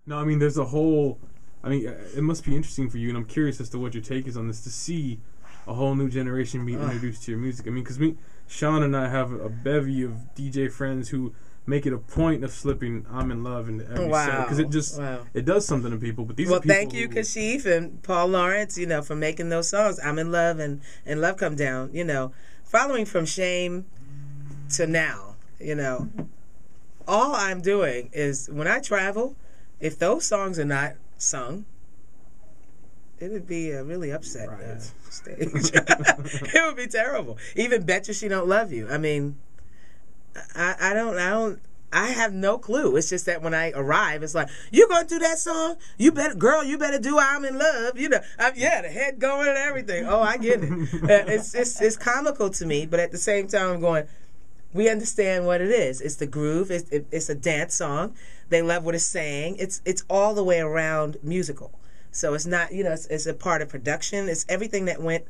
No, I mean, there's a whole... I mean, it must be interesting for you, and I'm curious as to what your take is on this, to see a whole new generation be introduced to your music. I mean, because Sean and I have a bevy of DJ friends who make it a point of slipping "I'm in Love" into every set, because it does something to people. But these are people thank you, Kashif and Paul Lawrence, for making those songs. "I'm in Love" and "Love Come Down." Following from Shame to now, all I'm doing is when I travel, if those songs are not sung, it would be a really upset stage. It would be terrible. Even "Bet You She Don't Love You." I mean, I have no clue. It's just that when I arrive, it's like, you gonna do that song? You better do "I'm in Love." The head going and everything. Oh, I get it. It's comical to me, but at the same time, I'm going, we understand what it is. It's the groove. It's a dance song. They love what it's saying. It's all the way around musical. So it's not, it's a part of production. It's everything that went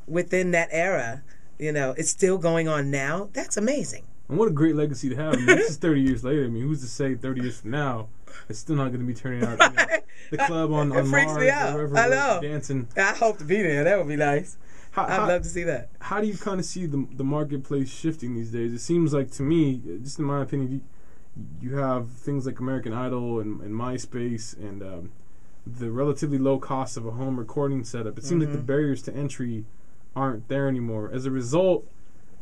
within that era. It's still going on now. That's amazing. And what a great legacy to have. I mean, this is 30 years later. I mean, who's to say 30 years from now it's still not going to be turning out the club on Mars or wherever I know. Dancing. I hope to be there. That would be nice. I'd love to see that. How do you kind of see the marketplace shifting these days? It seems like, to me, just in my opinion, you have things like American Idol and MySpace and the relatively low cost of a home recording setup. It seems like the barriers to entry aren't there anymore. As a result,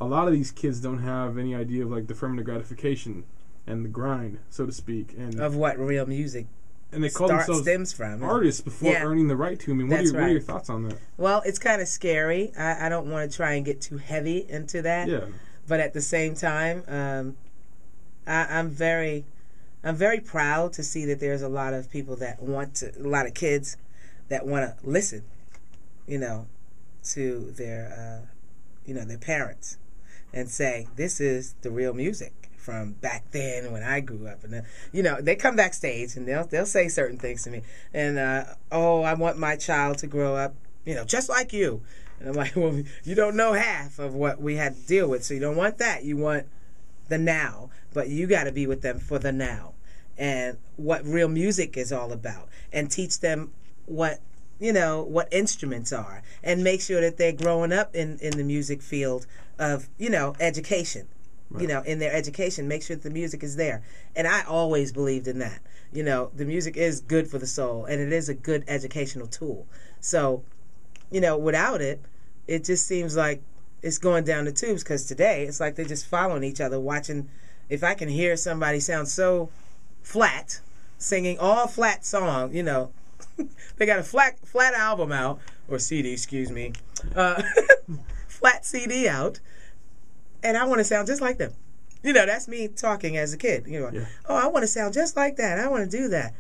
a lot of these kids don't have any idea of like deferment gratification and the grind, so to speak, and of what real music and they call themselves stems from artists before earning the right to. I mean, what are your thoughts on that? Well, it's kind of scary. I don't want to try and get too heavy into that. Yeah. But at the same time, I'm very proud to see that there's a lot of people that a lot of kids that want to listen, to their, their parents, and say, this is the real music from back then when I grew up. And they come backstage and they'll say certain things to me. And I want my child to grow up, just like you. And I'm like, well, you don't know half of what we had to deal with, so you don't want that. You want the now, but you got to be with them for the now and what real music is all about, and teach them what instruments are, and make sure that they're growing up in the music field of, education. Right. In their education, make sure that the music is there. And I always believed in that. The music is good for the soul, and it is a good educational tool. So, without it, it just seems like it's going down the tubes, because today it's like they're just following each other, watching. If I can hear somebody sound so flat, singing all flat song, they got a flat album out, or CD, excuse me, flat CD out, and I want to sound just like them. That's me talking as a kid. Oh, I want to sound just like that. I want to do that.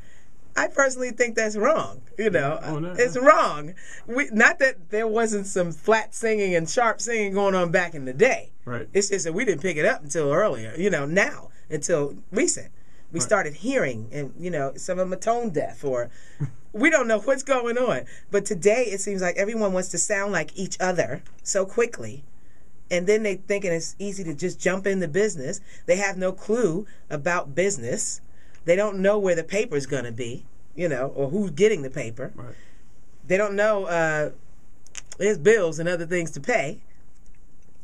I personally think that's wrong. It's wrong. Not that there wasn't some flat singing and sharp singing going on back in the day. Right. It's just that we didn't pick it up until earlier. Now until recent. We started hearing, and some of them are tone deaf, or we don't know what's going on. But today it seems like everyone wants to sound like each other so quickly, and then they thinking it's easy to just jump into business. They have no clue about business. They don't know where the paper's going to be, or who's getting the paper. Right. They don't know there's bills and other things to pay.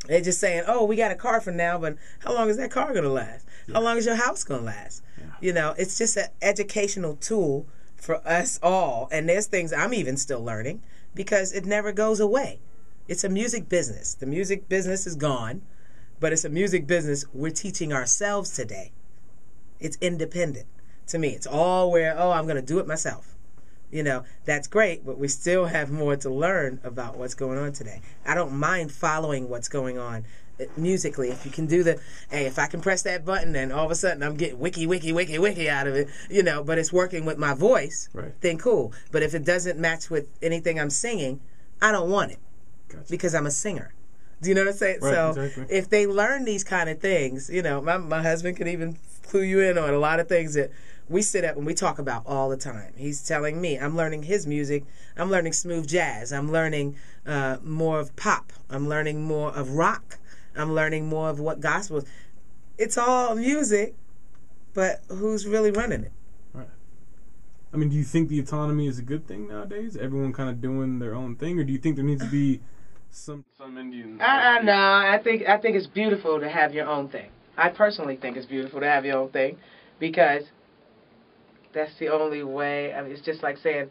They're just saying, oh, we got a car for now, but how long is that car going to last? Yeah. How long is your house going to last? Yeah. It's just an educational tool for us all. And there's things I'm even still learning, because it never goes away. It's a music business. The music business is gone, but it's a music business we're teaching ourselves today. It's independent. To me, it's all where, I'm going to do it myself. That's great, but we still have more to learn about what's going on today. I don't mind following what's going on musically. If you can do if I can press that button and all of a sudden I'm getting wiki out of it, but it's working with my voice, right, then cool. But if it doesn't match with anything I'm singing, I don't want it. Gotcha. Because I'm a singer. Do you know what I'm saying? Right, so exactly. If they learn these kind of things, my husband could even clue you in on a lot of things that we sit up and we talk about all the time. He's telling me, I'm learning his music. I'm learning smooth jazz. I'm learning more of pop. I'm learning more of rock. I'm learning more of what gospel is. It's all music, but who's really running it? Right. I mean, do you think the autonomy is a good thing nowadays? Everyone kind of doing their own thing, or do you think there needs to be some Indian? No, I think it's beautiful to have your own thing. I personally think it's beautiful to have your own thing, because that's the only way. I mean, it's just like saying,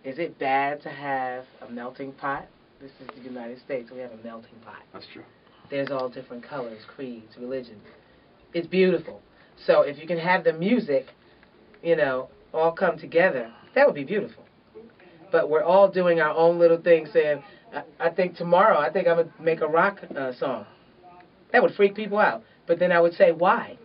is it bad to have a melting pot? This is the United States. We have a melting pot. That's true. There's all different colors, creeds, religions. It's beautiful. So if you can have the music, all come together, that would be beautiful. But we're all doing our own little thing, saying, I think tomorrow, I'm going to make a rock song. That would freak people out. But then I would say, why?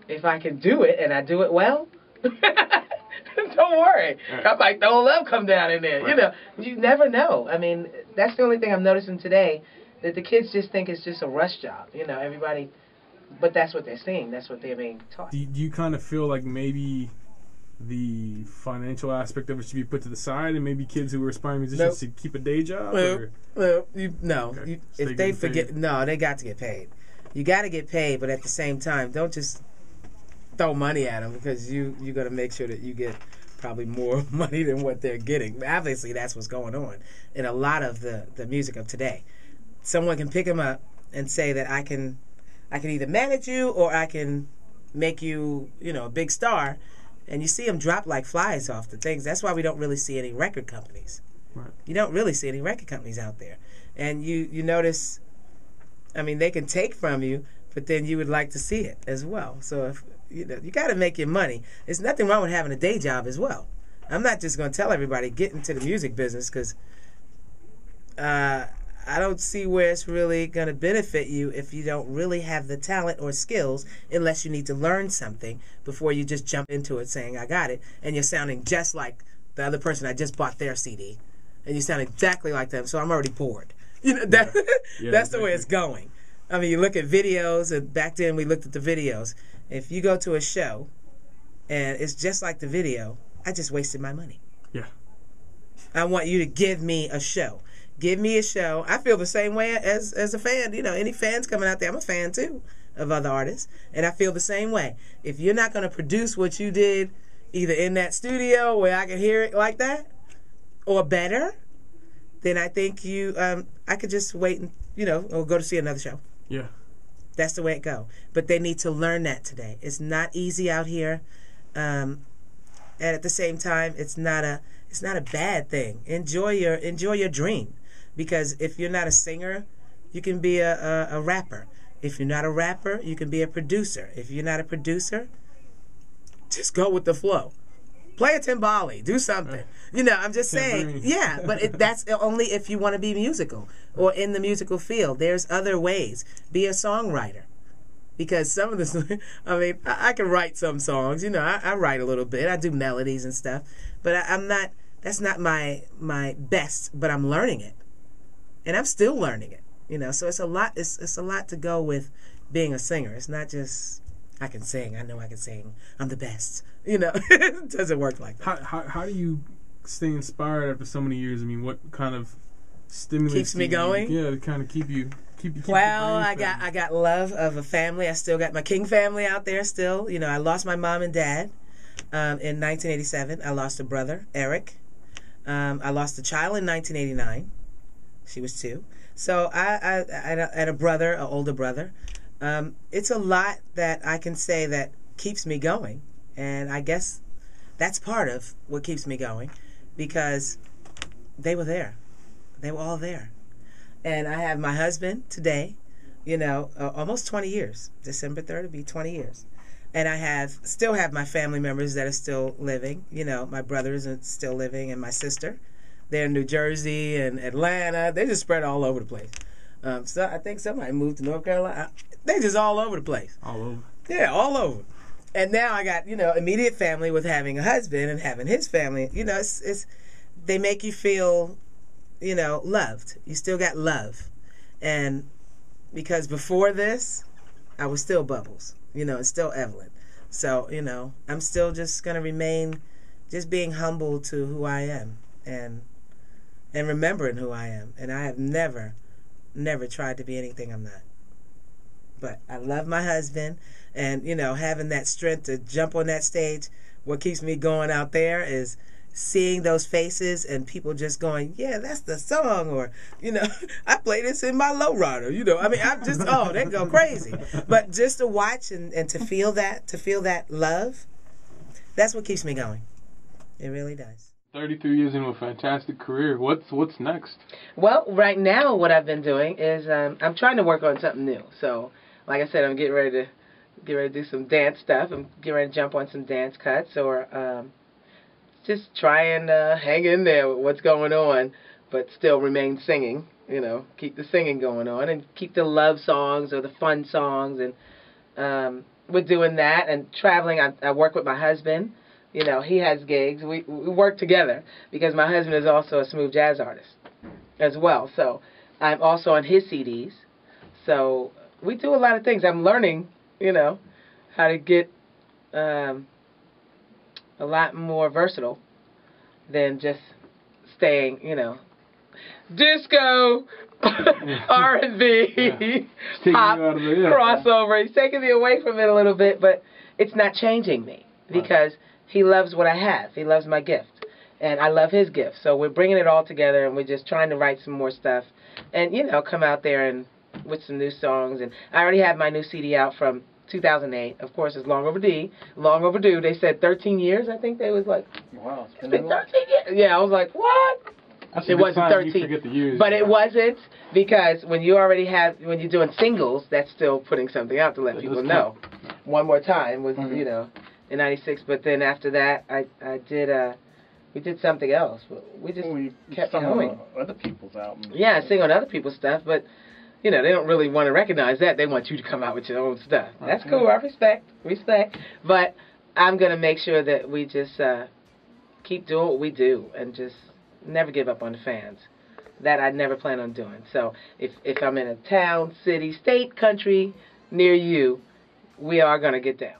If I can do it and I do it well, don't worry. Right. I might throw a love come down in there. Right. You never know. I mean, that's the only thing I'm noticing today, that the kids just think it's just a rush job. Everybody, but that's what they're seeing. That's what they're being taught. Do you kind of feel like maybe the financial aspect of it should be put to the side, and maybe kids who are aspiring musicians should keep a day job? Okay. If they forget, they got to get paid. You got to get paid, but at the same time, don't just throw money at them, because you're going to make sure that you get probably more money than what they're getting. Obviously, that's what's going on in a lot of the music of today. Someone can pick them up and say that I can either manage you or I can make you, a big star, and you see them drop like flies off the things. That's why we don't really see any record companies. Right. You don't really see any record companies out there. And you notice, I mean, they can take from you, but then you would like to see it as well. So if you got to make your money. There's nothing wrong with having a day job as well. I'm not just going to tell everybody get into the music business, because I don't see where it's really going to benefit you if you don't really have the talent or skills, unless you need to learn something before you just jump into it saying, I got it, and you're sounding just like the other person that just bought their CD, and you sound exactly like them, so I'm already bored. That's the way it's going. I mean, you look at videos, and back then we looked at the videos. If you go to a show and it's just like the video, I just wasted my money. Yeah. I want you to give me a show. Give me a show. I feel the same way as a fan. Any fans coming out there, I'm a fan too of other artists, and I feel the same way. If you're not going to produce what you did either in that studio where I can hear it like that, or better, then I think I could just wait and, or go to see another show. Yeah. That's the way it go. But they need to learn that today. It's not easy out here, and at the same time, it's not a bad thing. Enjoy your dream, because if you're not a singer, you can be a rapper. If you're not a rapper, you can be a producer. If you're not a producer, just go with the flow. Play a timbali, do something. I'm just saying, yeah, but that's only if you want to be musical or in the musical field. There's other ways. Be a songwriter. Because some of the, I can write some songs, I write a little bit. I do melodies and stuff, but I'm not, that's not my best, but I'm learning it. And I'm still learning it, so it's a lot to go with being a singer. It's not just, I can sing, I know I can sing, I'm the best. It doesn't work like that. How do you stay inspired after so many years? I mean, what kind of stimulates keeps me going? To kind of keep you. Well, I got love of a family. I still got my King family out there still. I lost my mom and dad in 1987. I lost a brother, Eric. I lost a child in 1989. She was 2. So I had a brother, an older brother. It's a lot that I can say that keeps me going. And I guess that's part of what keeps me going, because they were there. They were all there. And I have my husband today, almost 20 years. December 3rd will be 20 years. And I still have my family members that are still living. My brothers are still living, and my sister. They're in New Jersey and Atlanta. They're just spread all over the place. So I think somebody moved to North Carolina. They're just all over the place. All over. Yeah, all over. And now I got, immediate family with having a husband and having his family. It's they make you feel, loved. You still got love. And because before this, I was still Bubbles, and still Evelyn. So, I'm still just going to remain just being humble to who I am and remembering who I am. And I have never tried to be anything I'm not. But I love my husband, and, having that strength to jump on that stage what keeps me going out there is seeing those faces and people just going, yeah, that's the song, or, you know, I play this in my lowrider, you know. I mean, I'm just, oh, they go crazy. But just to watch and to feel that love, that's what keeps me going. It really does. 33 years into a fantastic career. What's next? Well, right now what I've been doing is I'm trying to work on something new. So, like I said, I'm getting ready to do some dance stuff. I'm getting ready to jump on some dance cuts, or just try and hang in there with what's going on, but still remain singing, you know, keep the singing going on and keep the love songs or the fun songs. And we're doing that and traveling. I work with my husband. You know, he has gigs. We work together because my husband is also a smooth jazz artist as well. So I'm also on his CDs. So we do a lot of things. I'm learning, you know, how to get a lot more versatile than just staying, you know, disco, R&B, pop, crossover. He's taking me away from it a little bit, but it's not changing me because he loves what I have. He loves my gift, and I love his gift. So we're bringing it all together, and we're just trying to write some more stuff and, you know, come out there and with some new songs. And I already have my new CD out from 2008. Of course, it's long overdue. They said 13 years. I think they was like, wow, it's been 13 years. Yeah, I was like, what? It wasn't 13, but it wasn't, because when you're doing singles, that's still putting something out to let people know. One More Time was, you know, in '96. But then after that, we did something else. We just kept going. Other people's albums. Yeah, I sing on other people's stuff, but you know, they don't really want to recognize that. They want you to come out with your own stuff. That's cool. I respect. But I'm going to make sure that we just keep doing what we do and just never give up on the fans. That I never plan on doing. So if I'm in a town, city, state, country near you, we are going to get down.